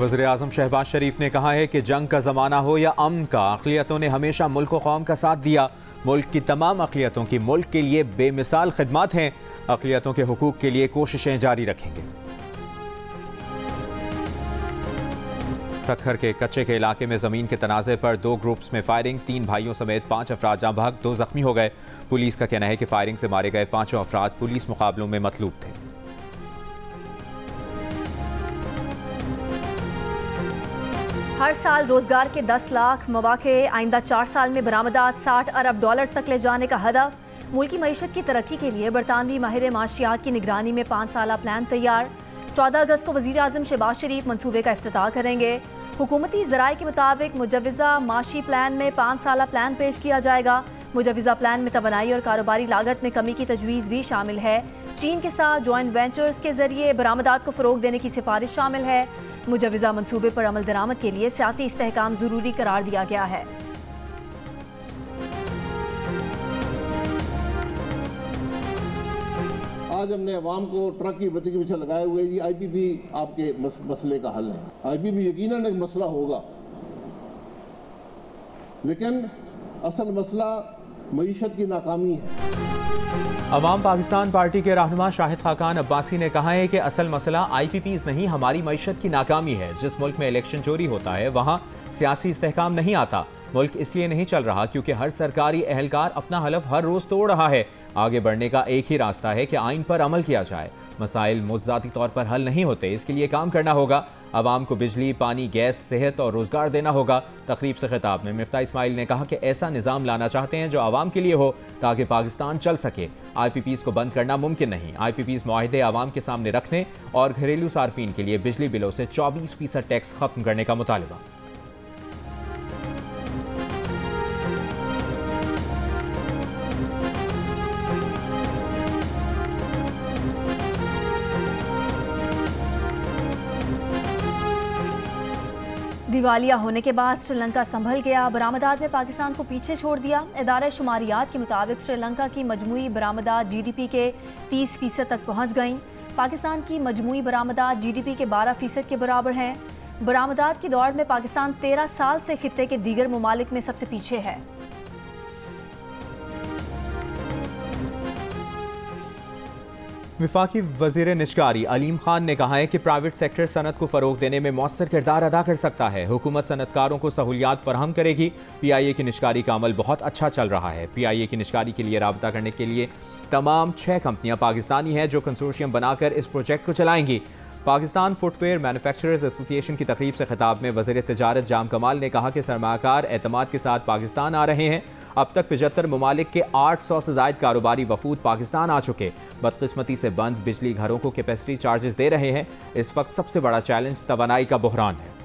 वज़ीर-ए-आज़म शहबाज शरीफ ने कहा है कि जंग का ज़माना हो या अमन का, अक़लियतों ने हमेशा मुल्क व कौम का साथ दिया। मुल्क की तमाम अक़लियतों की मुल्क के लिए बेमिसाल खिदमत हैं। अक़लियतों के हुकूक के लिए कोशिशें जारी रखेंगे। सखर के कच्चे के इलाके में ज़मीन के तनाज़े पर 2 ग्रुप्स में फायरिंग, 3 भाइयों समेत 5 अफराद जाँ बहक, 2 ज़ख्मी हो गए। पुलिस का कहना है कि फायरिंग से मारे गए 5 अफराद पुलिस मुकाबलों में मतलूब थे। हर साल रोजगार के 10 लाख मौके, आइंदा 4 साल में बरामदात $60 अरब तक ले जाने का हदफ। मुल्की मईशत की तरक्की के लिए बरतानवी माहिर माशियात की निगरानी में 5 साला प्लान तैयार। 14 अगस्त को वज़ीर-ए-आज़म शहबाज शरीफ मनसूबे का इफ्तिताह करेंगे। हुकूमती ज़राए के मुताबिक मुजव्वज़ा माशी प्लान में 5 साला प्लान पेश किया जाएगा। मुजव्वज़ा प्लान में तवानाई और कारोबारी लागत में कमी की तजवीज़ भी शामिल है। चीन के साथ जॉइंट वेंचर्स के जरिए बरामदात को फ़रोग देने की सिफारिश शामिल है। मुजव्वज़ा मनसूबे पर अमल दरामद के लिए सियासी इस्तेहकाम ज़रूरी करार दिया गया है। आज हमने अवाम को ट्रक की बत्ती के पीछे लगाए हुए जी IPP आपके मसले का हल है। IPP यकीनन एक मसला होगा, लेकिन असल मसला मईशत की नाकामी है। अवाम पाकिस्तान पार्टी के रहनुमा शाहिद खाकान अब्बासी ने कहा है कि असल मसला IPPs नहीं, हमारी मईशत की नाकामी है। जिस मुल्क में इलेक्शन चोरी होता है वहाँ सियासी इस्तेहकाम नहीं आता। मुल्क इसलिए नहीं चल रहा क्योंकि हर सरकारी एहलकार अपना हलफ हर रोज तोड़ रहा है। आगे बढ़ने का एक ही रास्ता है कि आइन पर अमल किया जाए। मसाइल मुज्जाती तौर पर हल नहीं होते, इसके लिए काम करना होगा। आवाम को बिजली, पानी, गैस, सेहत और रोजगार देना होगा। तकरीब से खिताब में मिफ्ता इस्माइल ने कहा कि ऐसा निज़ाम लाना चाहते हैं जो आवाम के लिए हो ताकि पाकिस्तान चल सके। IPPs को बंद करना मुमकिन नहीं। IPPs मुआहदे आवाम के सामने रखने और घरेलू सार्फिन के लिए बिजली बिलों से 24% टैक्स खत्म करने का मुतालबा। दिवालिया होने के बाद श्रीलंका संभल गया, बरामदात में पाकिस्तान को पीछे छोड़ दिया। इदारा शुमारियात के मुताबिक श्रीलंका की मजमूई बरामदात GDP के 30% तक पहुँच गईं। पाकिस्तान की मजमूई बरामदात GDP के 12% के बराबर हैं। बरामदात की दौड़ में पाकिस्तान 13 साल से खित्ते के दीगर ममालिक में सबसे पीछे है। वफाकी वज़ीर निजकारी अलीम खान ने कहा है कि प्राइवेट सेक्टर सनत को फ़रोग देने में मौसर किरदार अदा कर सकता है। हुकूमत सनतकारों को सहूलियात फराहम करेगी। PIA की निजकारी का अमल बहुत अच्छा चल रहा है। PIA की निजकारी के लिए राबता करने के लिए तमाम 6 कंपनियां पाकिस्तानी हैं जो कंसोर्शियम बनाकर इस प्रोजेक्ट को चलाएंगी। पाकिस्तान फुटवेयर मैन्युफैक्चरर्स एसोसिएशन की तकरीब से खिताब में वज़ीर तिजारत जाम कमाल ने कहा कि सरमायाकार एतमाद के साथ पाकिस्तान आ रहे हैं। अब तक 75 ममालिक के 800 से ज़ायद कारोबारी वफूद पाकिस्तान आ चुके। बदकिस्मती से बंद बिजली घरों को कैपेसिटी चार्जेस दे रहे हैं। इस वक्त सबसे बड़ा चैलेंज तवानाई का बहरान है।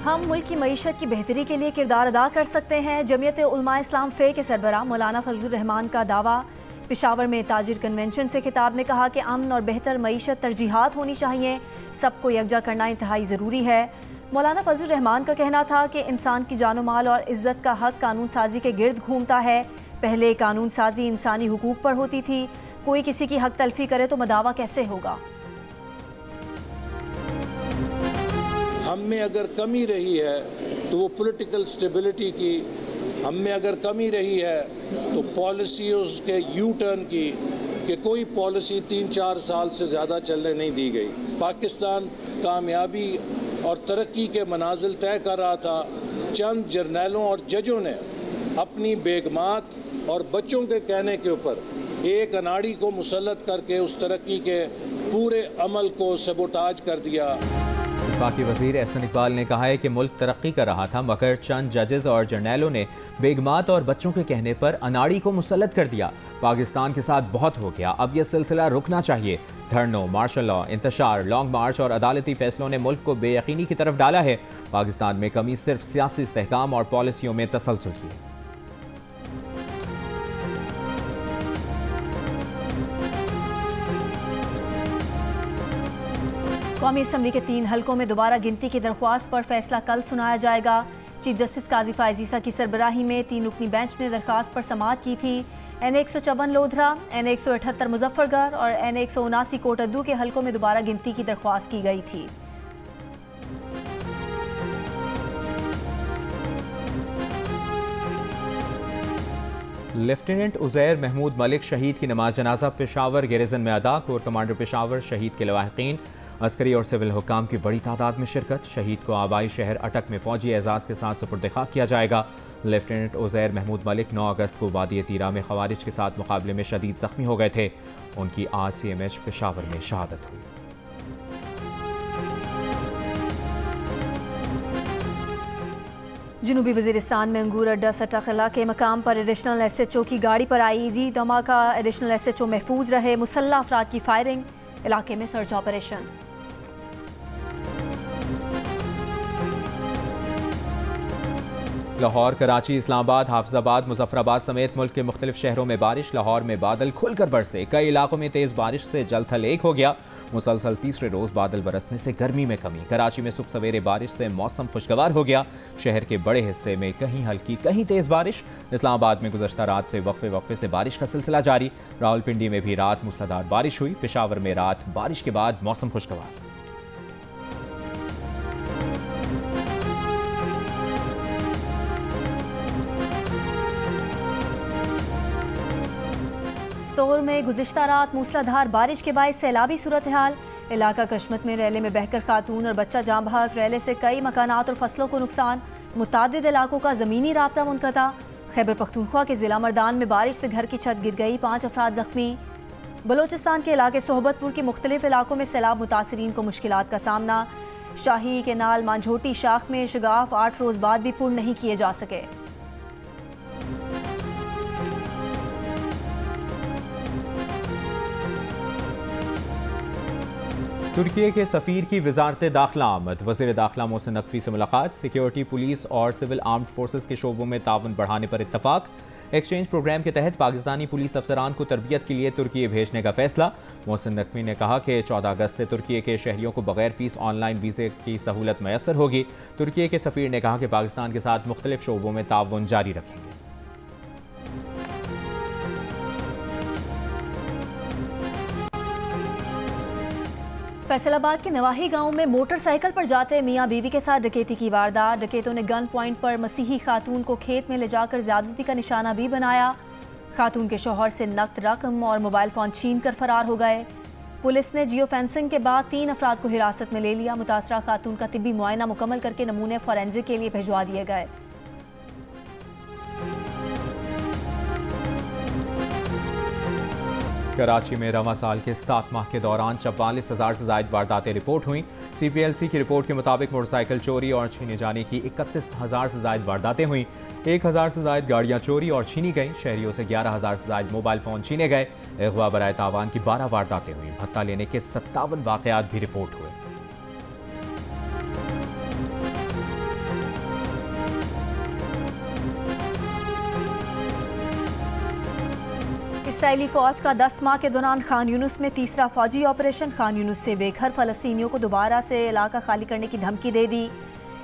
हम मुल्क की मईशत की बेहतरी के लिए किरदार अदा कर सकते हैं। जमीयत उलमा इस्लाम फ़े के सरबराह मौलाना फजलुर रहमान का दावा। पेशावर में ताजिर कन्वेंशन से खिताब में कहा कि अमन और बेहतर मईशत तरजीहात होनी चाहिए। सबको यकजा करना इंतहाई ज़रूरी है। मौलाना फजलुर रहमान का कहना था कि इंसान की जानो माल और इज़्ज़त का हक कानून साजी के गिर्द घूमता है। पहले कानून साजी इंसानी हुकूक पर होती थी, कोई किसी की हक तलफी करे तो मदावा कैसे होगा। हम में अगर कमी रही है तो वो पॉलिटिकल स्टेबिलिटी की, हम में अगर कमी रही है तो पॉलिसीज़ के यू टर्न की, कि कोई पॉलिसी 3-4 साल से ज़्यादा चलने नहीं दी गई। पाकिस्तान कामयाबी और तरक्की के मनाजिल तय कर रहा था। चंद जर्नैलों और जजों ने अपनी बेगमात और बच्चों के कहने के ऊपर एक अनाड़ी को मुसल्लत करके उस तरक्की के पूरे अमल को सबोटाज कर दिया। वफाकी वज़ीर एहसन इकबाल ने कहा है कि मुल्क तरक्की कर रहा था मगर चंद जजेस और जर्नैलों ने बेगमात और बच्चों के कहने पर अनाड़ी को मुसल्लत कर दिया। पाकिस्तान के साथ बहुत हो गया, अब यह सिलसिला रुकना चाहिए। धरनों, मार्शल लॉ, इंतशार, लॉन्ग मार्च और अदालती फैसलों ने मुल्क को बेयकीनी की तरफ डाला है। पाकिस्तान में कमी सिर्फ सियासी इस्तेहकाम और पॉलिसियों में तसलसल की है। कौमी असम्बली के 3 हलकों में दोबारा गिनती की दरख्वास्त पर फैसला कल सुनाया जाएगा। चीफ जस्टिस काजी फायजीसा की सरबराही में 3 रुकनी बेंच ने दरखास्त पर समाअत की थी। NA-154 लोधरा, NA-178 मुजफ्फरगढ़ और NA-179 कोटद्दू के हलकों में दोबारा गिनती की दरख्वास्त की गई थी। लेफ्टिनेंट उज़ैर महमूद मलिक शहीद की नमाज जनाजा पेशावर गैरिजन में अदा। कोर कमांडर पेशावर शहीद के लवाहिकीन, अस्करी और सिविल हुक्काम की बड़ी तादाद में शिरकत। शहीद को आबाई शहर अटक में फौजी एजाज़ के साथ सुपुर्द खाक किया जाएगा। लेफ्टिनेंट उज़ैर महमूद मलिक 9 अगस्त को वादी तीरा में खवारिज के साथ मुकाबले में शदीद जख्मी हो गए थे। उनकी आज CMH पेशावर में शहादत हुई। जनूबी वज़ीरिस्तान में अंगूर अड्डा सट्टाखला के मकाम पर एडिशनल SHO की गाड़ी पर IED धमाका। एडिशनल SHO महफूज रहे। मुसल्लह अफराद की फायरिंग, इलाके में सर्च ऑपरेशन। लाहौर, कराची, इस्लामाबाद, हाफिजाबाद, मुजफ्फराबाद समेत मुल्क के मुख्तलिफ शहरों में बारिश। लाहौर में बादल खुलकर बरसे। कई इलाकों में तेज बारिश से जल थल एक हो गया। मुसलसल तीसरे रोज बादल बरसने से गर्मी में कमी। कराची में सुबह सवेरे बारिश से मौसम खुशगवार हो गया। शहर के बड़े हिस्से में कहीं हल्की कहीं तेज बारिश। इस्लामाबाद में गुज़श्ता रात से वक्फे वक्फे से बारिश का सिलसिला जारी। रावलपिंडी में भी रात मूसलाधार बारिश हुई। पेशावर में रात बारिश के बाद मौसम खुशगवार। तोर में गुज़िश्ता रात मूसलाधार बारिश के बाद सैलाबी सूरत हाल। इलाका कशमत में रैले में बहकर खातून और बच्चा जाम बहक। रैले से कई मकानात और फसलों को नुकसान। मुतादिद इलाकों का ज़मीनी राब्ता मुनक़ता। खैबर पख्तूनख्वा के ज़िला मर्दान में बारिश से घर की छत गिर गई, 5 अफराद जख्मी। बलोचिस्तान के इलाके सोहबतपुर के मुख्तलिफ इलाकों में सैलाब मुतासरीन को मुश्किलात का सामना। शाही केनाल मांझोटी शाख में शगाफ 8 रोज़ बाद भी पूर्ण नहीं किए जा सके। तुर्की के सफ़ीर की वजारत दाखिला आमद। वज़ीर दाखिला मोहसिन नकवी से मुलाकात। सिक्योरिटी, पुलिस और सिविल आर्म्ड फोर्सेस के शोबों में ताउन बढ़ाने पर इत्तफाक। एक्सचेंज प्रोग्राम के तहत पाकिस्तानी पुलिस अफसरान को तरबियत के लिए तुर्की भेजने का फैसला। मोहसिन नकवी ने कहा कि 14 अगस्त से तुर्की के शहरियों को बगैर फीस ऑनलाइन वीज़े की सहूलत मैसर होगी। तुर्की के सफ़ीर ने कहा कि पाकिस्तान के साथ मुख्तलिफ शोबों में ताउन जारी रखेंगे। फैसलाबाद के नवाही गांव में मोटरसाइकिल पर जाते मियां बीवी के साथ डकैती की वारदात। डकैतों ने गन पॉइंट पर मसीही खातून को खेत में ले जाकर ज्यादती का निशाना भी बनाया। खातून के शौहर से नकद रकम और मोबाइल फ़ोन छीन कर फरार हो गए। पुलिस ने जियो फेंसिंग के बाद 3 अफराद को हिरासत में ले लिया। मुतासरा खातून का तिब्बी मुआयना मुकम्मल करके नमूने फॉरेंसिक के लिए भिजवा दिए गए। कराची में रवां साल के 7 माह के दौरान 44,000 से ज़ायद वारदातें रिपोर्ट हुई। CPLC की रिपोर्ट के मुताबिक मोटरसाइकिल चोरी और छीने जाने की 31,000 से ज़ायद वारदातें हुई। 1,000 से ज़ायद गाड़ियाँ चोरी और छीनी गईं। शहरियों से 11,000 से ज़ायद मोबाइल फ़ोन छीने गए। अगवा बराए तावान की 12 वारदातें हुई। भत्ता लेने के 57 वाक़यात भी रिपोर्ट हुए। इसराइली फौज का 10 माह के दौरान खान यूनुस में तीसरा फौजी ऑपरेशन। खान यूनुस से बेघर फलस्तीनियों को दोबारा से इलाका खाली करने की धमकी दे दी।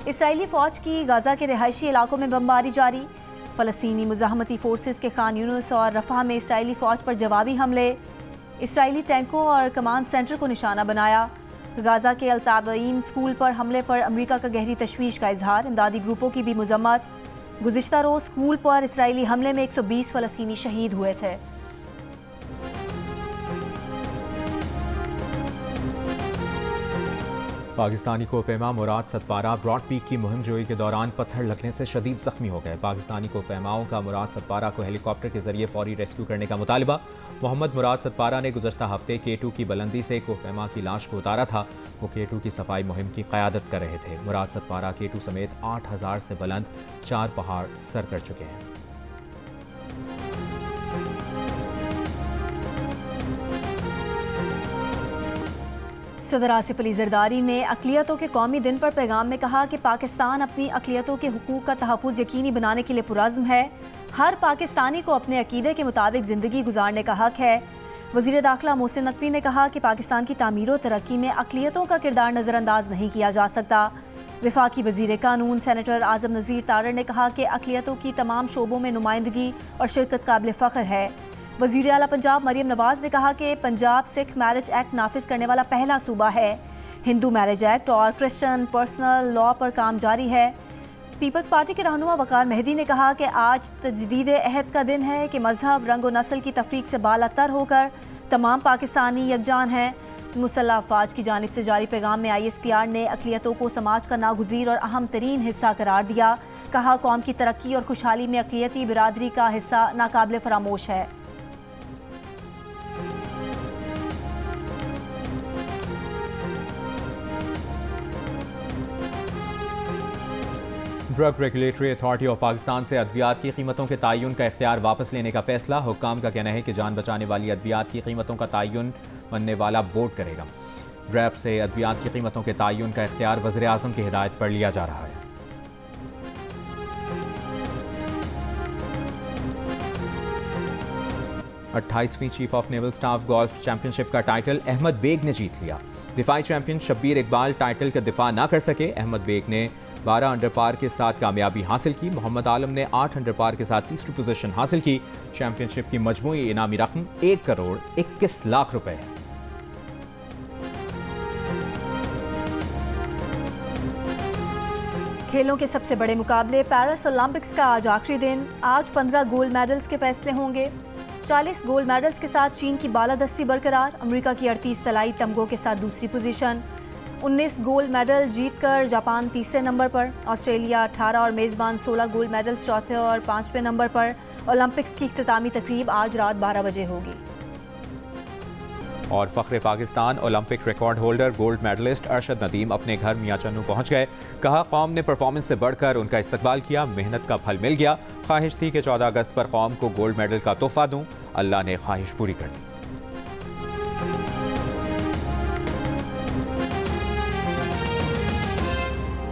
इसराइली फौज की गाजा के रिहायशी इलाकों में बमबारी जारी। फलस्तीनी मुजाहमती फोर्सेस के खान यूनुस और रफा में इसराइली फौज पर जवाबी हमले। इसराइली टैंकों और कमांड सेंटर को निशाना बनाया। गाजा के अल-ताबईन स्कूल पर हमले पर अमेरिका का गहरी तशवीश का इजहार। इमदादी ग्रुपों की भी मजम्मत। गुज़िश्ता रोज़ स्कूल पर इसराइली हमले में 120 फलस्तीनी शहीद हुए थे। पाकिस्तानी कोहपेमा मुराद सतपारा ब्रॉड पीक की मुहिम जोई के दौरान पत्थर लगने से शदीद जख्मी हो गए। पाकिस्तानी कोहपेमाओं का मुराद सतपारा को हेलीकॉप्टर के जरिए फौरी रेस्क्यू करने का मुतालबा। मोहम्मद मुराद सतपारा ने गुज़श्ता हफ्ते K2 की बुलंदी से कोहपेमा की लाश को उतारा था। वो K2 की सफाई मुहिम की क़यादत कर रहे थे। मुराद सतपारा K2 समेत 8,000 से बुलंद 4 पहाड़ सर कर चुके हैं। सदर आसिफ अली जरदारी ने अक़लियतों के कौमी दिन पर पैगाम में कहा कि पाकिस्तान अपनी अक़लियतों के हुकूक का तहफ़्फ़ुज़ यकीनी बनाने के लिए पुरज़्म है। हर पाकिस्तानी को अपने अक़ीदे के मुताबिक ज़िंदगी गुजारने का हक़ है। वज़ीर दाखिला मोहसिन नकवी ने कहा कि पाकिस्तान की तामीर और तरक्की में अक़लियतों का किरदार नज़रअंदाज नहीं किया जा सकता। वफाकी वज़ीर कानून सेनेटर आज़म नज़ीर तारड़ ने कहा कि अक़लियतों की तमाम शोबों में नुमाइंदगी और शिरकत काबिल फ़ख्र है। वज़ीर आला पंजाब मरियम नवाज़ ने कहा कि पंजाब सिख मैरिज एक्ट नाफिज करने वाला पहला सूबा है। हिंदू मैरिज एक्ट और क्रिश्चियन पर्सनल लॉ पर काम जारी है। पीपल्स पार्टी के रहनुमा वकार मेहदी ने कहा कि आज तजदीद अहद का दिन है कि मजहब, रंग और नस्ल की तफरीक से बालातर होकर तमाम पाकिस्तानी यकजान हैं। मुसल्लह अफवाज की जानिब से जारी पैगाम में ISPR ने अक़लियतों को समाज का नागुज़ीर और अहम तरीन हिस्सा करार दिया। कहा कौम की तरक्की और खुशहाली में अक़लियती बिरादरी का हिस्सा नाकाबिल फरामोश है। Drug regulatory authority of Pakistan से अद्वियात की कीमतों के तयन का इख्तियार वापस लेने का फैसला। हुक्काम का कहना है कि जान बचाने वाली अद्वियात की कीमतों का तयन बनने वाला बोर्ड करेगा। ड्रैप से अद्वियात की कीमतों के तयन का इख्तियार वज़ीर आज़म की हिदायत पर लिया जा रहा है। अट्ठाईसवीं chief of naval staff golf championship का टाइटल अहमद बेग ने जीत लिया। दिफाई चैंपियन शब्बीर इकबाल टाइटल का दिफा ना कर सके। अहमद बेग ने 12 अंडर पार के साथ कामयाबी हासिल की। मोहम्मद आलम ने 8 अंडर पार के साथ तीसरी पोजीशन हासिल की। चैंपियनशिप की मजमूई इनामी रकम 1 करोड़ 21 लाख रुपए है। खेलों के सबसे बड़े मुकाबले पेरिस ओलंपिक्स का आज आखिरी दिन। आज 15 गोल्ड मेडल्स के फैसले होंगे। 40 गोल्ड मेडल्स के साथ चीन की बालादस्ती बरकरार। अमेरिका की 38 तलाई तमगों के साथ दूसरी पोजीशन। 19 गोल्ड मेडल जीतकर जापान तीसरे नंबर पर। ऑस्ट्रेलिया 18 और मेज़बान 16 गोल्ड मेडल्स चौथे और 5वें नंबर पर। ओलंपिक्स की इख्तितामी तकरीब आज रात 12 बजे होगी। और फ़ख्र Pakistan Olympic record holder gold medallist Arshad Nadeem अपने घर मियां चन्नू पहुंच गए। कहा कौम ने परफॉर्मेंस से बढ़कर उनका इस्तकबाल किया। मेहनत का फल मिल गया। ख्वाहिश थी कि 14 अगस्त पर कौम को गोल्ड मेडल का तोहफा दूं। अल्लाह ने ख्वाहिश पूरी कर दी।